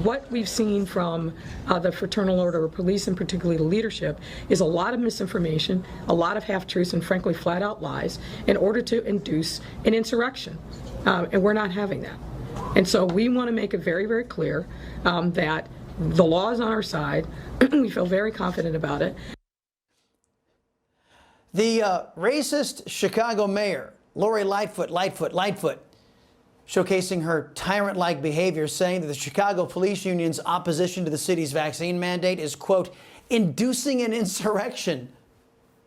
What we've seen from the Fraternal Order of Police, and particularly the leadership, is a lot of misinformation, a lot of half-truths, and frankly flat-out lies in order to induce an insurrection. And we're not having that. And so we want to make it very, very clear that the law is on our side. We feel very confident about it. The racist Chicago mayor, Lori Lightfoot, showcasing her tyrant-like behavior, saying that the Chicago Police Union's opposition to the city's vaccine mandate is, quote, inducing an insurrection.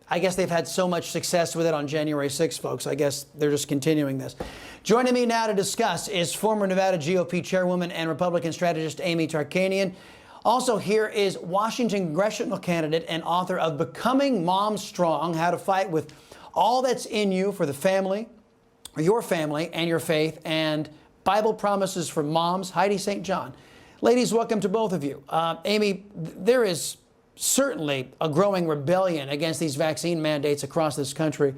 I guess they've had so much success with it on January 6th, folks. I guess they're just continuing this. Joining me now to discuss is former Nevada GOP chairwoman and Republican strategist Amy Tarkanian. Also here is Washington congressional candidate and author of Becoming Mom Strong, How to Fight with All That's in You for the Family, Your Family and Your Faith, and Bible Promises for Moms, Heidi St. John. Ladies, welcome to both of you. Amy, there is certainly a growing rebellion against these vaccine mandates across this country.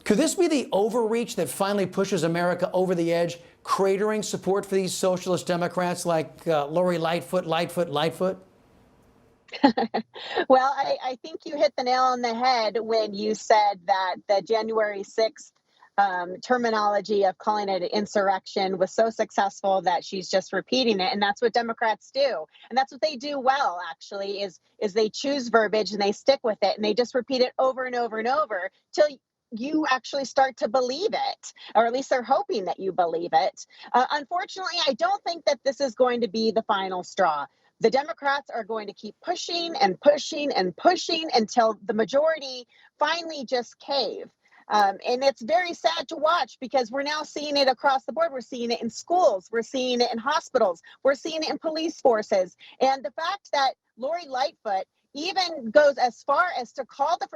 Could this be the overreach that finally pushes America over the edge, cratering support for these socialist Democrats like Lori Lightfoot? Well, I think you hit the nail on the head when you said that the January 6th terminology of calling it an insurrection was so successful that she's just repeating it. And that's what Democrats do. And that's what they do well, actually, is they choose verbiage and they stick with it and they just repeat it over and over and over till you actually start to believe it, or at least they're hoping that you believe it. Unfortunately, I don't think that this is going to be the final straw. The Democrats are going to keep pushing and pushing and pushing until the majority finally just cave. And it's very sad to watch because we're now seeing it across the board. We're seeing it in schools. We're seeing it in hospitals. We're seeing it in police forces. And the fact that Lori Lightfoot even goes as far as to call the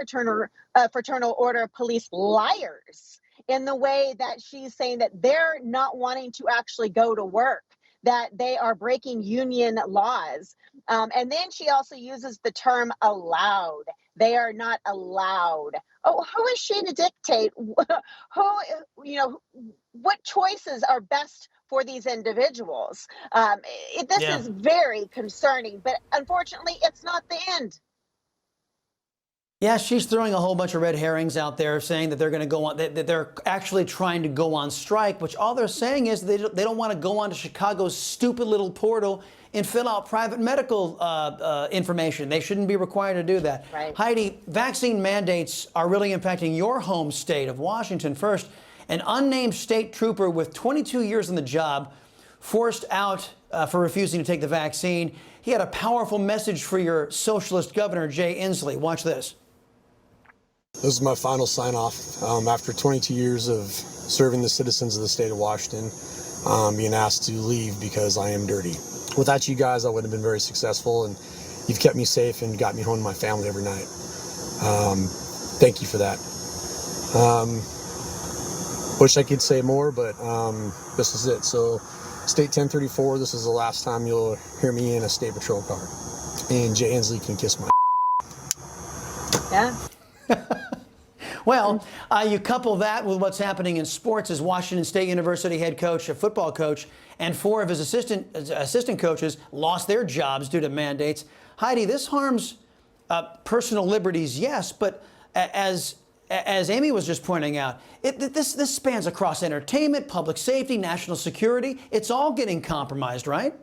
Fraternal Order of Police liars in the way that she's saying that they're not wanting to actually go to work, that they are breaking union laws. And then she also uses the term allowed. They are not allowed. Oh, who is she to dictate what choices are best for these individuals? This is very concerning, but unfortunately, it's not the end. Yeah, she's throwing a whole bunch of red herrings out there, saying that they're going to go on, that they're actually trying to go on strike, which all they're saying is they don't want to go on to Chicago's stupid little portal and fill out private medical information. They shouldn't be required to do that. Right. Heidi, vaccine mandates are really impacting your home state of Washington. First, an unnamed state trooper with 22 years on the job forced out for refusing to take the vaccine. He had a powerful message for your socialist governor, Jay Inslee. Watch this. This is my final sign-off after 22 years of serving the citizens of the state of Washington, being asked to leave because I am dirty. Without you guys, I wouldn't have been very successful, and you've kept me safe and got me home to my family every night. Thank you for that. Wish I could say more, but this is it. So, State 1034, this is the last time you'll hear me in a state patrol car. And Jay Inslee can kiss my Yeah. Well, you couple that with what's happening in sports as Washington State University head coach, a football coach, and 4 of his assistant coaches lost their jobs due to mandates. Heidi, this harms personal liberties, yes, but as Amy was just pointing out, this spans across entertainment, public safety, national security. It's all getting compromised, right?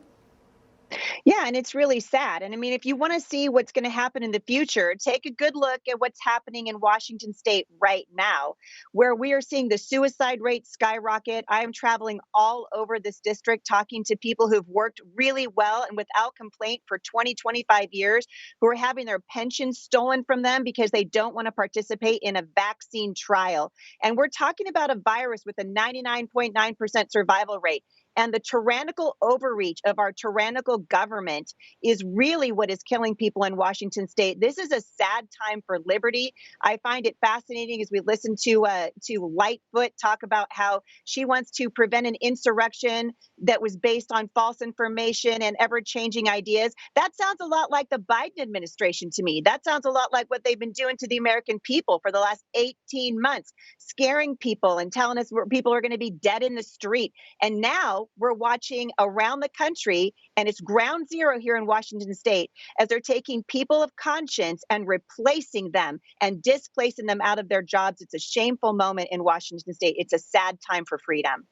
Yeah, and it's really sad. And I mean, if you want to see what's going to happen in the future, take a good look at what's happening in Washington State right now, where we are seeing the suicide rate skyrocket. I am traveling all over this district, talking to people who've worked really well and without complaint for 20, 25 years, who are having their pensions stolen from them because they don't want to participate in a vaccine trial. And we're talking about a virus with a 99.9% survival rate. And the tyrannical overreach of our tyrannical government is really what is killing people in Washington State. This is a sad time for liberty. I find it fascinating as we listen to Lightfoot talk about how she wants to prevent an insurrection that was based on false information and ever-changing ideas. That sounds a lot like the Biden administration to me. That sounds a lot like what they've been doing to the American people for the last 18 months, scaring people and telling us people are going to be dead in the street. And now now we're watching around the country, and it's ground zero here in Washington state, as they're taking people of conscience and replacing them and displacing them out of their jobs. It's a shameful moment in Washington state. It's a sad time for freedom.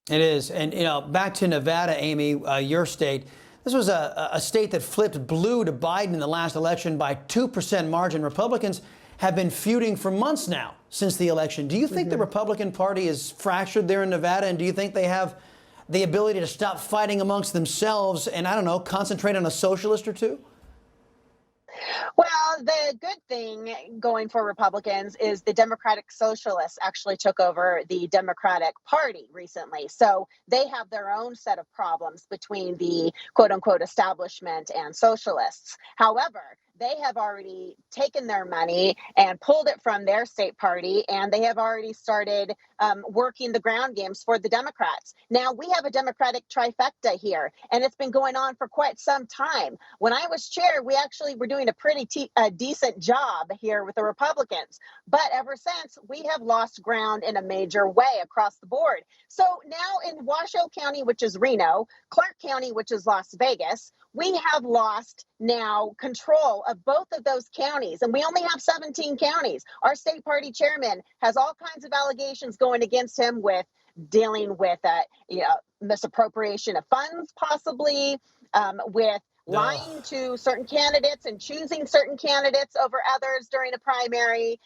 It is. And, back to Nevada, Amy, your state. This was a state that flipped blue to Biden in the last election by 2% margin. Republicans have been feuding for months now since the election. Do you think the Republican Party is fractured there in Nevada? And do you think they have the ability to stop fighting amongst themselves and, I don't know, concentrate on a socialist or two? Well, the good thing going for Republicans is the Democratic Socialists actually took over the Democratic Party recently. So they have their own set of problems between the quote unquote establishment and socialists. However, they have already taken their money and pulled it from their state party, and they have already started working the ground games for the Democrats. Now, we have a Democratic trifecta here, and it's been going on for quite some time. When I was chair, we actually were doing a pretty decent job here with the Republicans. But ever since, we have lost ground in a major way across the board. So now in Washoe County, which is Reno, Clark County, which is Las Vegas, we have lost now control of both of those counties, and we only have 17 counties. Our state party chairman has all kinds of allegations going against him with dealing with misappropriation of funds, possibly with lying to certain candidates and choosing certain candidates over others during a primary.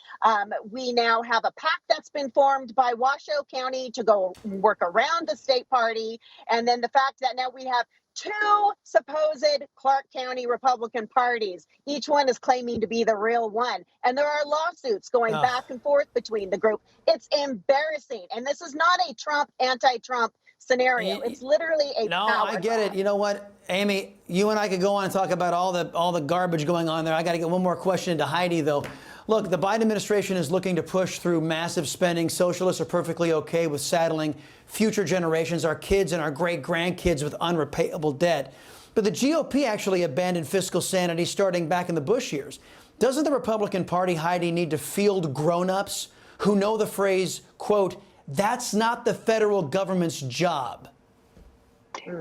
We now have a PAC that's been formed by Washoe County to go work around the state party. And then the fact that now we have two supposed Clark County Republican parties. Each one is claiming to be the real one. And there are lawsuits going back and forth between the group. It's embarrassing. And this is not a Trump, anti-Trump scenario. It's literally a power I get grab. it. You know what, Amy, you and I could go on and talk about all the garbage going on there. I got to get one more question into Heidi, though. Look, the Biden administration is looking to push through massive spending. Socialists are perfectly okay with saddling future generations, our kids and our great-grandkids, with unrepayable debt. But the GOP actually abandoned fiscal sanity starting back in the Bush years. Doesn't the Republican Party, Heidi, need to field grown-ups who know the phrase, quote, "That's not the federal government's job"?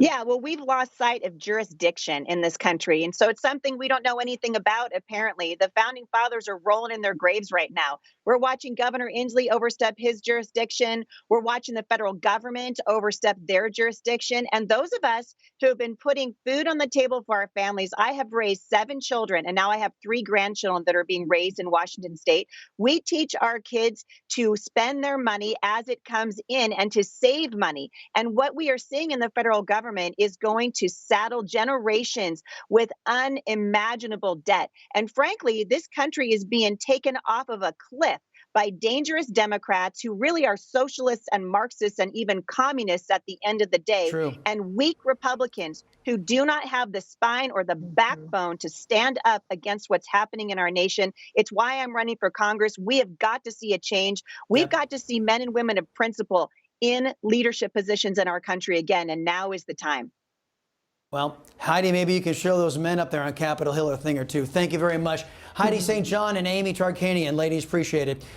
Yeah, well, we've lost sight of jurisdiction in this country. And so it's something we don't know anything about, apparently. The founding fathers are rolling in their graves right now. We're watching Governor Inslee overstep his jurisdiction. We're watching the federal government overstep their jurisdiction. And those of us who have been putting food on the table for our families, I have raised 7 children, and now I have 3 grandchildren that are being raised in Washington state. We teach our kids to spend their money as it comes in and to save money. And what we are seeing in the federal government is going to saddle generations with unimaginable debt. And frankly, this country is being taken off of a cliff by dangerous Democrats who really are socialists and Marxists and even communists at the end of the day. True. And weak Republicans who do not have the spine or the backbone to stand up against what's happening in our nation. It's why I'm running for Congress. We have got to see a change. We've got to see men and women of principle in leadership positions in our country again, and now is the time. Well, Heidi, maybe you can show those men up there on Capitol Hill a thing or two. Thank you very much. Heidi St. John and Amy Tarkanian, ladies, appreciate it.